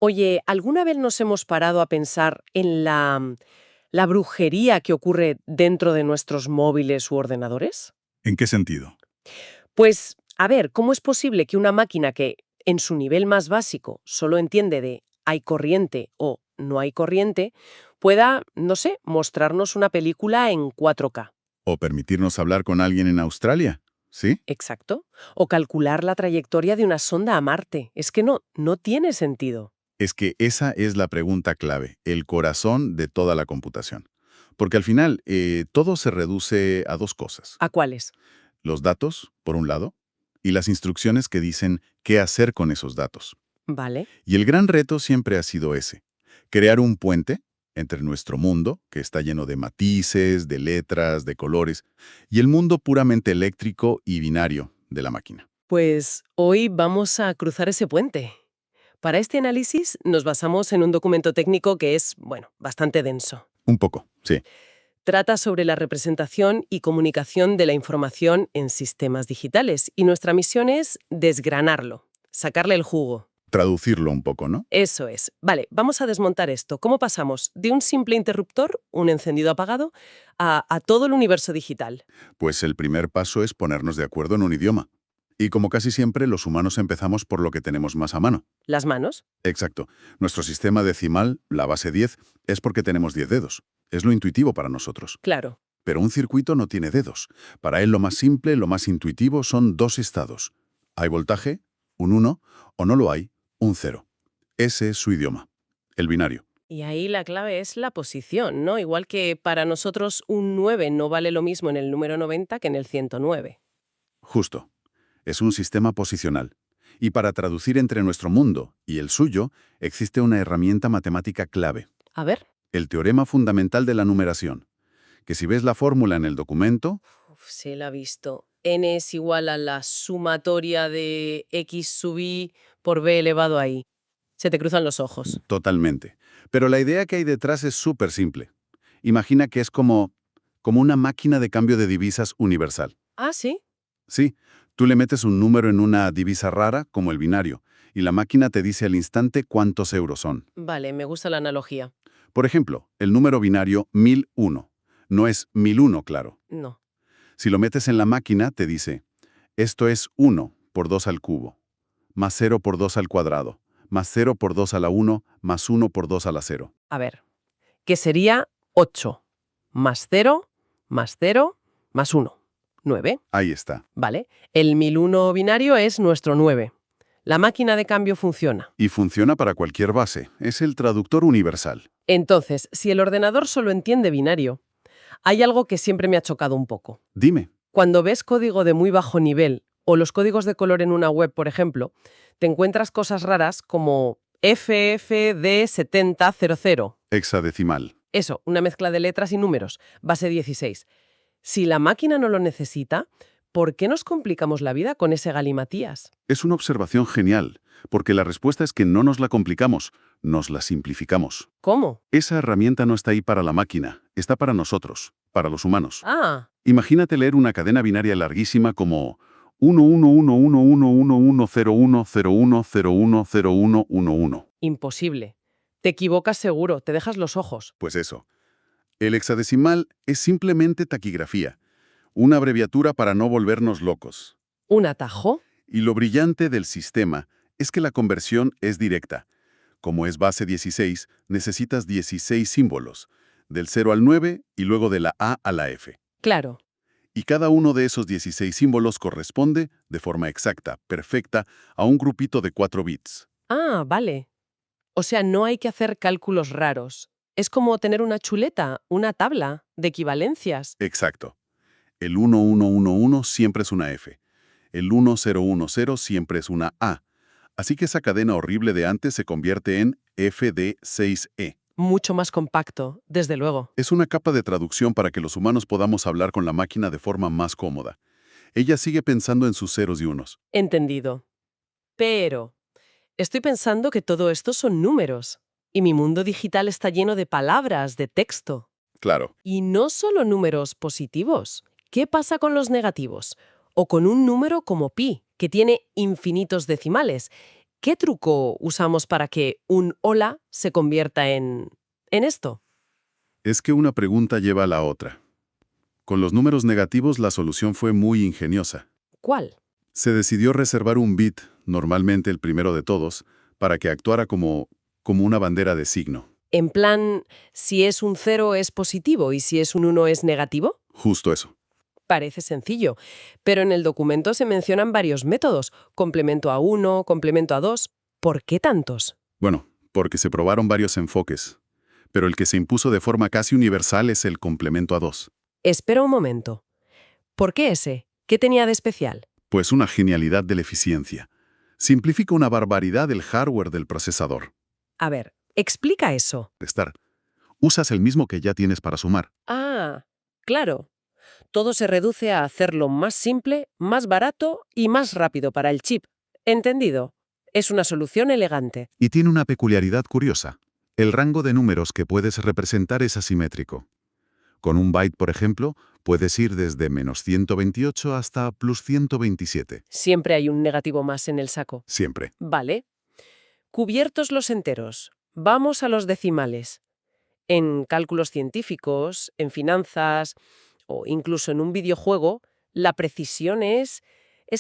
Oye, ¿alguna vez nos hemos parado a pensar en la brujería que ocurre dentro de nuestros móviles u ordenadores? ¿En qué sentido? Pues, a ver, ¿cómo es posible que una máquina que, en su nivel más básico, solo entiende de hay corriente o no hay corriente, pueda, no sé, mostrarnos una película en 4K? ¿O permitirnos hablar con alguien en Australia? ¿Sí? Exacto. O calcular la trayectoria de una sonda a Marte. Es que no tiene sentido. Es que esa es la pregunta clave, el corazón de toda la computación. Porque al final, todo se reduce a dos cosas. ¿A cuáles? Los datos, por un lado, y las instrucciones que dicen qué hacer con esos datos. Vale. Y el gran reto siempre ha sido ese, crear un puente entre nuestro mundo, que está lleno de matices, de letras, de colores, y el mundo puramente eléctrico y binario de la máquina. Pues hoy vamos a cruzar ese puente. Para este análisis nos basamos en un documento técnico que es, bueno, bastante denso. Un poco, sí. Trata sobre la representación y comunicación de la información en sistemas digitales y nuestra misión es desgranarlo, sacarle el jugo. Traducirlo un poco, ¿no? Eso es. Vale, vamos a desmontar esto. ¿Cómo pasamos de un simple interruptor, un encendido apagado, a todo el universo digital? Pues el primer paso es ponernos de acuerdo en un idioma. Y como casi siempre, los humanos empezamos por lo que tenemos más a mano. ¿Las manos? Exacto. Nuestro sistema decimal, la base 10, es porque tenemos 10 dedos. Es lo intuitivo para nosotros. Claro. Pero un circuito no tiene dedos. Para él lo más simple, lo más intuitivo son dos estados. Hay voltaje, un 1, o no lo hay, un 0. Ese es su idioma, el binario. Y ahí la clave es la posición, ¿no? Igual que para nosotros un 9 no vale lo mismo en el número 90 que en el 109. Justo. Es un sistema posicional. Y para traducir entre nuestro mundo y el suyo, existe una herramienta matemática clave, A ver. el teorema fundamental de la numeración, que si ves la fórmula en el documento, Uf, se la ha visto. N es igual a la sumatoria de x sub i por b elevado a i. Se te cruzan los ojos. totalmente. Pero la idea que hay detrás es súper simple. Imagina que es como una máquina de cambio de divisas universal. Ah, sí. Sí, tú le metes un número en una divisa rara, como el binario, y la máquina te dice al instante cuántos euros son. Vale, me gusta la analogía. Por ejemplo, el número binario 1001. No es 1001, claro. No. Si lo metes en la máquina, te dice, esto es 1 por 2 al cubo, más 0 por 2 al cuadrado, más 0 por 2 a la 1, más 1 por 2 a la 0. A ver, que sería 8 más 0 más 0 más 1. 9. Ahí está. Vale. El 1001 binario es nuestro 9. La máquina de cambio funciona. Y funciona para cualquier base. Es el traductor universal. Entonces, si el ordenador solo entiende binario, hay algo que siempre me ha chocado un poco. Dime. Cuando ves código de muy bajo nivel o los códigos de color en una web, por ejemplo, te encuentras cosas raras como FFD7000. Hexadecimal. Eso, una mezcla de letras y números, base 16. Si la máquina no lo necesita, ¿por qué nos complicamos la vida con ese galimatías? Es una observación genial, porque la respuesta es que no nos la complicamos, nos la simplificamos. ¿Cómo? Esa herramienta no está ahí para la máquina, está para nosotros, para los humanos. Ah, Imagínate leer una cadena binaria larguísima como 11111110101010111. imposible. Te equivocas seguro, te dejas los ojos. Pues eso. El hexadecimal es simplemente taquigrafía, una abreviatura para no volvernos locos. ¿Un atajo? Y lo brillante del sistema es que la conversión es directa. Como es base 16, necesitas 16 símbolos, del 0 al 9 y luego de la A a la F. Claro. Y cada uno de esos 16 símbolos corresponde, de forma exacta, perfecta, a un grupito de 4 bits. Ah, vale. O sea, no hay que hacer cálculos raros. Es como tener una chuleta, una tabla de equivalencias. Exacto. El 1111 siempre es una F. El 1010 siempre es una A. Así que esa cadena horrible de antes se convierte en FD6E. Mucho más compacto, desde luego. Es una capa de traducción para que los humanos podamos hablar con la máquina de forma más cómoda. Ella sigue pensando en sus ceros y unos. Entendido. Pero estoy pensando que todo esto son números. Y mi mundo digital está lleno de palabras, de texto. Claro. Y no solo números positivos. ¿Qué pasa con los negativos? O con un número como pi, que tiene infinitos decimales. ¿Qué truco usamos para que un hola se convierta en esto? Es que una pregunta lleva a la otra. Con los números negativos la solución fue muy ingeniosa. ¿Cuál? Se decidió reservar un bit, normalmente el primero de todos, para que actuara como una bandera de signo. En plan, si es un 0 es positivo y si es un 1 es negativo. Justo eso. Parece sencillo, pero en el documento se mencionan varios métodos, complemento a 1, complemento a 2. ¿Por qué tantos? Bueno, porque se probaron varios enfoques, pero el que se impuso de forma casi universal es el complemento a 2. Espera un momento. ¿Por qué ese? ¿Qué tenía de especial? Pues una genialidad de la eficiencia. Simplifica una barbaridad el hardware del procesador. A ver, explica eso. Estar. Usas el mismo que ya tienes para sumar. Ah, claro. Todo se reduce a hacerlo más simple, más barato y más rápido para el chip. ¿Entendido? Es una solución elegante. Y tiene una peculiaridad curiosa. El rango de números que puedes representar es asimétrico. Con un byte, por ejemplo, puedes ir desde -128 hasta +127. Siempre hay un negativo más en el saco. Siempre. Vale. Cubiertos los enteros, vamos a los decimales. En cálculos científicos, en finanzas o incluso en un videojuego, la precisión es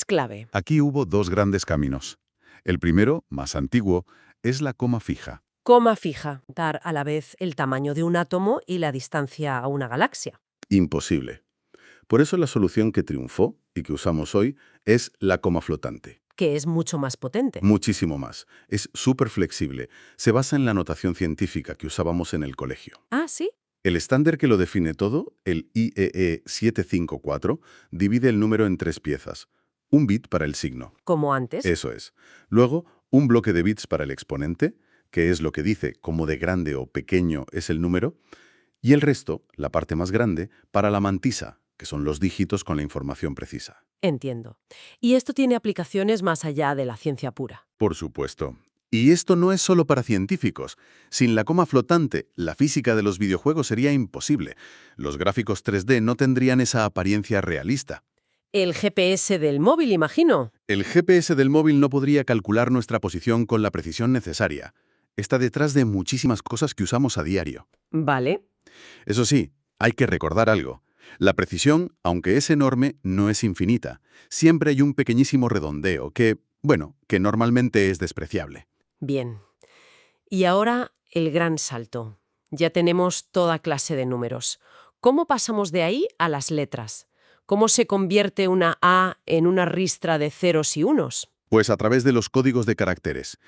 clave. Aquí hubo dos grandes caminos. El primero, más antiguo, es la coma fija. Coma fija, dar a la vez el tamaño de un átomo y la distancia a una galaxia. Imposible. Por eso la solución que triunfó y que usamos hoy es la coma flotante. Que es mucho más potente. Muchísimo más. Es súper flexible. Se basa en la notación científica que usábamos en el colegio. Ah, ¿sí? El estándar que lo define todo, el IEEE 754, divide el número en tres piezas. Un bit para el signo. Como antes. Eso es. Luego, un bloque de bits para el exponente, que es lo que dice cómo de grande o pequeño es el número, y el resto, la parte más grande, para la mantisa, que son los dígitos con la información precisa. Entiendo. Y esto tiene aplicaciones más allá de la ciencia pura. Por supuesto. Y esto no es solo para científicos. Sin la coma flotante, la física de los videojuegos sería imposible. Los gráficos 3D no tendrían esa apariencia realista. El GPS del móvil, imagino. El GPS del móvil no podría calcular nuestra posición con la precisión necesaria. Está detrás de muchísimas cosas que usamos a diario. Vale. Eso sí, hay que recordar algo. La precisión, aunque es enorme, no es infinita. Siempre hay un pequeñísimo redondeo que normalmente es despreciable. Bien. Y ahora el gran salto. Ya tenemos toda clase de números. ¿Cómo pasamos de ahí a las letras? ¿Cómo se convierte una A en una ristra de ceros y unos? Pues a través de los códigos de caracteres,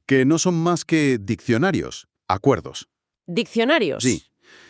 que no son más que diccionarios, acuerdos. ¿Diccionarios? Sí.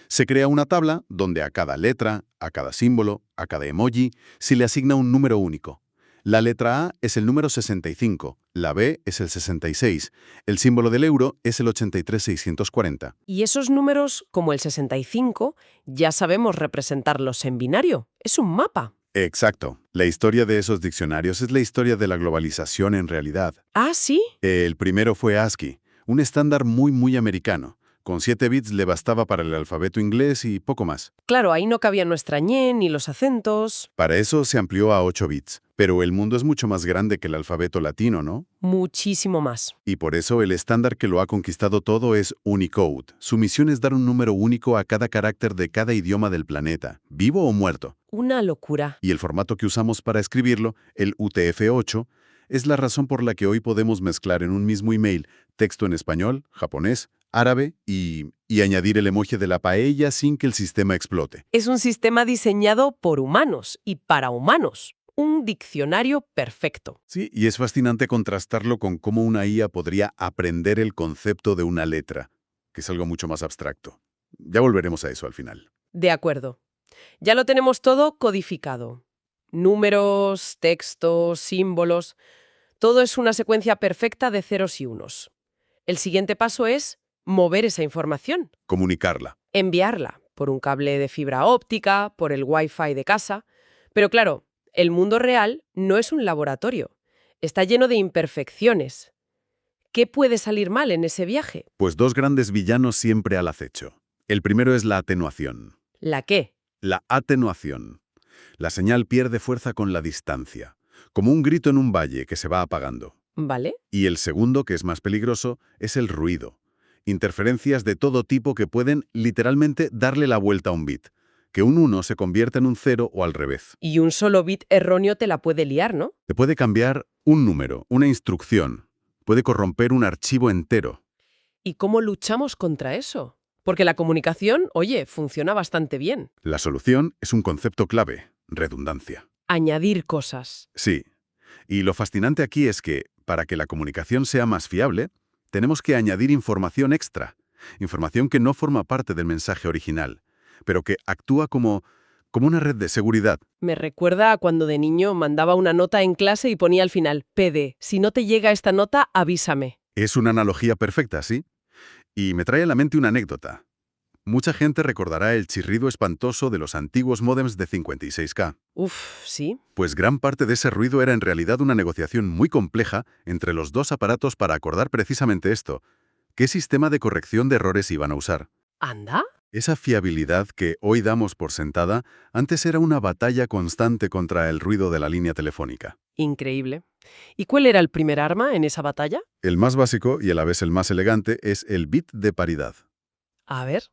Se crea una tabla donde a cada letra, a cada símbolo, a cada emoji, se le asigna un número único. La letra A es el número 65, la B es el 66, el símbolo del euro es el 83640. Y esos números, como el 65, ya sabemos representarlos en binario. Es un mapa. Exacto. La historia de esos diccionarios es la historia de la globalización en realidad. Ah, ¿sí? El primero fue ASCII, un estándar muy americano. Con 7 bits le bastaba para el alfabeto inglés y poco más. Claro, ahí no cabía nuestra ñe ni los acentos. Para eso se amplió a 8 bits. Pero el mundo es mucho más grande que el alfabeto latino, ¿no? Muchísimo más. Y por eso el estándar que lo ha conquistado todo es Unicode. Su misión es dar un número único a cada carácter de cada idioma del planeta, vivo o muerto. Una locura. Y el formato que usamos para escribirlo, el UTF-8, es la razón por la que hoy podemos mezclar en un mismo email texto en español, japonés, árabe y añadir el emoji de la paella sin que el sistema explote. Es un sistema diseñado por humanos y para humanos. Un diccionario perfecto. Sí, y es fascinante contrastarlo con cómo una IA podría aprender el concepto de una letra, que es algo mucho más abstracto. Ya volveremos a eso al final. De acuerdo. Ya lo tenemos todo codificado. Números, textos, símbolos. Todo es una secuencia perfecta de ceros y unos. El siguiente paso es mover esa información. Comunicarla. Enviarla por un cable de fibra óptica, por el Wi-Fi de casa. Pero claro, el mundo real no es un laboratorio. Está lleno de imperfecciones. ¿Qué puede salir mal en ese viaje? Pues dos grandes villanos siempre al acecho. El primero es la atenuación. ¿La qué? La atenuación. La señal pierde fuerza con la distancia, como un grito en un valle que se va apagando. ¿Vale? Y el segundo, que es más peligroso, es el ruido. Interferencias de todo tipo que pueden literalmente darle la vuelta a un bit. Que un 1 se convierta en un 0 o al revés. Y un solo bit erróneo te la puede liar, ¿no? Te puede cambiar un número, una instrucción. Puede corromper un archivo entero. ¿Y cómo luchamos contra eso? Porque la comunicación, oye, funciona bastante bien. La solución es un concepto clave: redundancia. Añadir cosas. Sí. Y lo fascinante aquí es que, para que la comunicación sea más fiable, tenemos que añadir información extra. Información que no forma parte del mensaje original, pero que actúa como una red de seguridad. Me recuerda a cuando de niño mandaba una nota en clase y ponía al final, PD, si no te llega esta nota, avísame. Es una analogía perfecta, ¿sí? Y me trae a la mente una anécdota. Mucha gente recordará el chirrido espantoso de los antiguos módems de 56K. Uf, sí. Pues gran parte de ese ruido era en realidad una negociación muy compleja entre los dos aparatos para acordar precisamente esto: ¿qué sistema de corrección de errores iban a usar? ¿Anda? Esa fiabilidad que hoy damos por sentada, antes era una batalla constante contra el ruido de la línea telefónica. Increíble. ¿Y cuál era el primer arma en esa batalla? El más básico y a la vez el más elegante es el bit de paridad. A ver.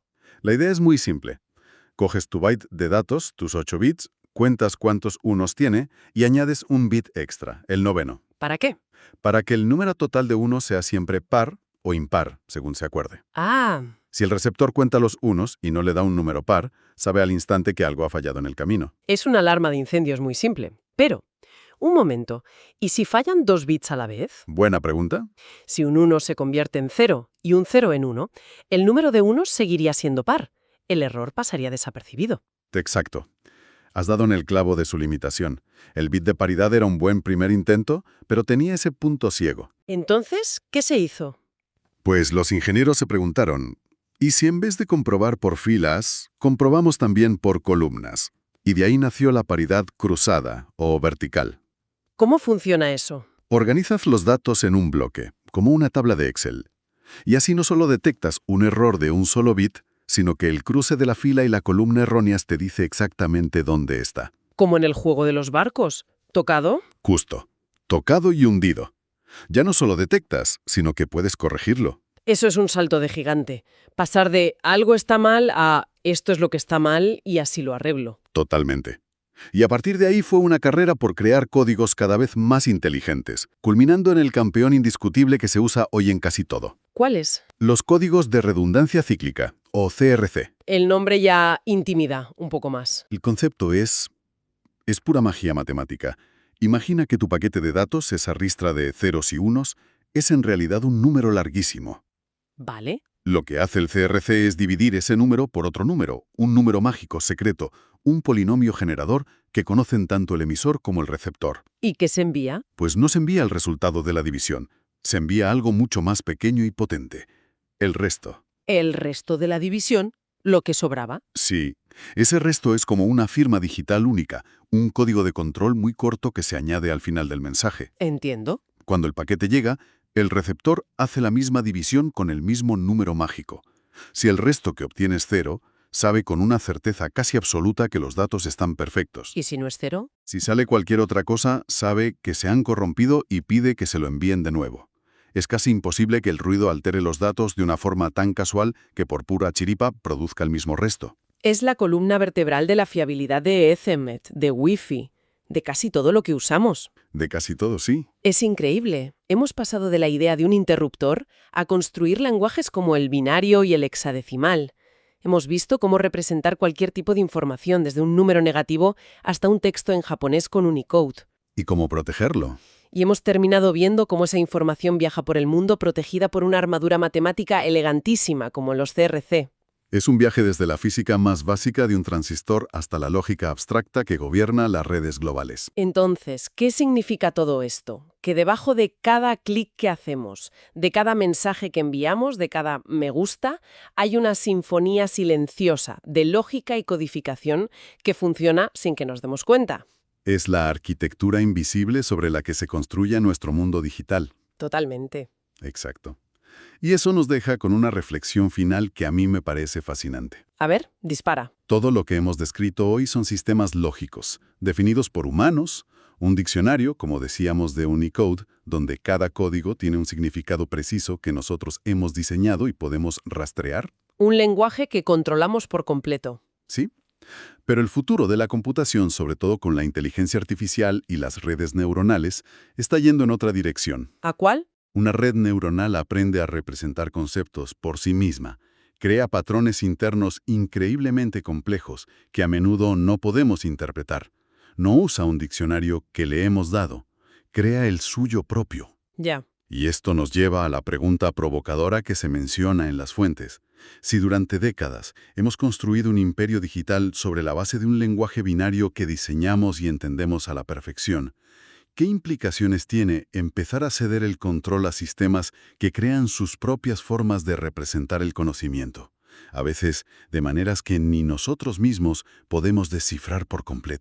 La idea es muy simple. Coges tu byte de datos, tus 8 bits, cuentas cuántos unos tiene y añades un bit extra, el noveno, ¿Para qué? para que el número total de unos sea siempre par o impar, según se acuerde. Ah, Si el receptor cuenta los unos y no le da un número par, sabe al instante que algo ha fallado en el camino. es una alarma de incendios muy simple. Pero, un momento, ¿y si fallan dos bits a la vez? Buena pregunta. Si un 1 se convierte en 0 y un 0 en 1, el número de unos seguiría siendo par. El error pasaría desapercibido. Exacto. Has dado en el clavo de su limitación. El bit de paridad era un buen primer intento, pero tenía ese punto ciego. Entonces, ¿qué se hizo? Pues los ingenieros se preguntaron, ¿y si en vez de comprobar por filas, comprobamos también por columnas? Y de ahí nació la paridad cruzada o vertical. ¿Cómo funciona eso? Organizas los datos en un bloque, como una tabla de Excel. Y así no solo detectas un error de un solo bit, sino que el cruce de la fila y la columna erróneas te dice exactamente dónde está. Como en el juego de los barcos. ¿Tocado? Justo. Tocado y hundido. Ya no solo detectas, sino que puedes corregirlo. Eso es un salto de gigante. Pasar de algo está mal a esto es lo que está mal y así lo arreglo. Totalmente. Y a partir de ahí fue una carrera por crear códigos cada vez más inteligentes, culminando en el campeón indiscutible que se usa hoy en casi todo. ¿Cuál es? Los códigos de redundancia cíclica, o CRC. El nombre ya intimida un poco más. El concepto es pura magia matemática. Imagina que tu paquete de datos, esa ristra de ceros y unos, es en realidad un número larguísimo. ¿Vale? Lo que hace el CRC es dividir ese número por otro número, un número mágico secreto, un polinomio generador que conocen tanto el emisor como el receptor. ¿Y qué se envía? Pues no se envía el resultado de la división, se envía algo mucho más pequeño y potente: el resto. El resto de la división, lo que sobraba. Sí, ese resto es como una firma digital única, un código de control muy corto que se añade al final del mensaje. Entiendo. Cuando el paquete llega, el receptor hace la misma división con el mismo número mágico. Si el resto que obtiene es 0, sabe con una certeza casi absoluta que los datos están perfectos. ¿Y si no es 0? Si sale cualquier otra cosa, sabe que se han corrompido y pide que se lo envíen de nuevo. Es casi imposible que el ruido altere los datos de una forma tan casual que por pura chiripa produzca el mismo resto. Es la columna vertebral de la fiabilidad de Ethernet, de Wi-Fi, de casi todo lo que usamos. De casi todo, sí. Es increíble. Hemos pasado de la idea de un interruptor a construir lenguajes como el binario y el hexadecimal. Hemos visto cómo representar cualquier tipo de información, desde un número negativo hasta un texto en japonés con Unicode. ¿Y cómo protegerlo? Y hemos terminado viendo cómo esa información viaja por el mundo protegida por una armadura matemática elegantísima, como los CRC. Es un viaje desde la física más básica de un transistor hasta la lógica abstracta que gobierna las redes globales. Entonces, ¿qué significa todo esto? Que debajo de cada clic que hacemos, de cada mensaje que enviamos, de cada me gusta, hay una sinfonía silenciosa de lógica y codificación que funciona sin que nos demos cuenta. Es la arquitectura invisible sobre la que se construye nuestro mundo digital. Totalmente. Exacto. Y eso nos deja con una reflexión final que a mí me parece fascinante. A ver, dispara. Todo lo que hemos descrito hoy son sistemas lógicos, definidos por humanos, Un diccionario, como decíamos, de Unicode, donde cada código tiene un significado preciso que nosotros hemos diseñado y podemos rastrear, Un lenguaje que controlamos por completo. ¿sí? Pero el futuro de la computación, sobre todo con la inteligencia artificial y las redes neuronales, está yendo en otra dirección. ¿A cuál? Una red neuronal aprende a representar conceptos por sí misma, crea patrones internos increíblemente complejos que a menudo no podemos interpretar. No usa un diccionario que le hemos dado, crea el suyo propio. Ya. Y esto nos lleva a la pregunta provocadora que se menciona en las fuentes. Si durante décadas hemos construido un imperio digital sobre la base de un lenguaje binario que diseñamos y entendemos a la perfección, ¿qué implicaciones tiene empezar a ceder el control a sistemas que crean sus propias formas de representar el conocimiento? A veces de maneras que ni nosotros mismos podemos descifrar por completo.